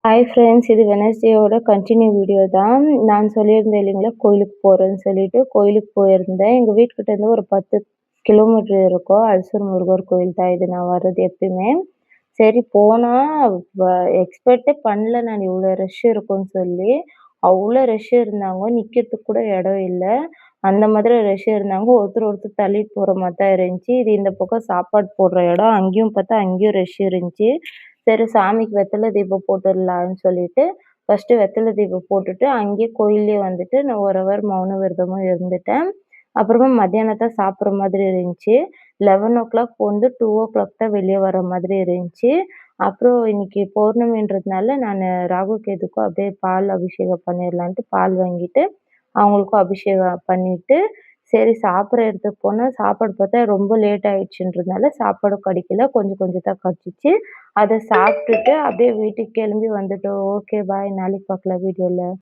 Hi friends. இது வெட்னஸ்டேயோட continue video தான். நான் சொல்லியிருந்தேன் இல்லைங்களா, கோயிலுக்கு போறேன்னு சொல்லிட்டு, கோயிலுக்கு போயிருந்தேன். எங்க வீட்டுக்கிட்ட இருந்து ஒரு 10 கிலோமீட்டர் இருக்கும். அல்சூர் முருகர் கோயில் தான் இது நான் வர்றது எப்பயுமே. சரி போனா வ எக்ஸ்பெக்ட்டே பண்ணல நான் இவ்ளோ ரஷ் இருக்கும்ன்னு சொல்லி. அவ்ளோ ரஷ் இருந்தாங்க. நிக்கிறதுக்கு கூட இடம் இல்ல. அந்த மாதிரி ரஷ் இருந்தாங்க. ஒருத்தர் ஒருத்தர் தள்ளிட்டு போற மாரி தான் இருந்துச்சு. இது இந்த பக்கம் சாப்பாடு போடுற இடம். அங்கேயும் பார்த்தா அங்கேயும் ரஷ் இருந்துச்சு. சரி சாமிக்கு வெத்தல தீபம் போட்டுடலான்னு சொல்லிட்டு, ஃபர்ஸ்ட்டு வெத்தல தீபம் போட்டுட்டு, அங்கேயே கோயில்லயே வந்துட்டு நான் 1 ஹவர் மௌன விரதமும் இருந்துட்டேன். அப்புறமா மத்தியானம் தான் சாப்பிடுற மாதிரி இருந்துச்சு. 11:00 வந்து 2:00 தான் வெளிய வர மாதிரி இருந்துச்சு. அப்புறம் இன்னைக்கு பௌர்ணமின்றதுனால நானு ராகு கேதுக்கும் அப்படியே பால் அபிஷேகம் பண்ணிடலான்ட்டு பால் வாங்கிட்டு, அவங்களுக்கும் அபிஷேகம் பண்ணிட்டு, சரி சாப்பிடுற இடத்துக்கு போனா, சாப்பாடு பார்த்தா ரொம்ப லேட் ஆயிடுச்சுன்றதுனால சாப்பாடும் கிடைக்கல. கொஞ்சம் கொஞ்சம் தான் கிடைச்சுச்சு. அத சாப்பிட்டுட்டு அப்படியே வீட்டுக்கு கிளம்பி வந்துட்டோம். Okay bye. நாளைக்கு பார்க்கலாம் வீடியோல.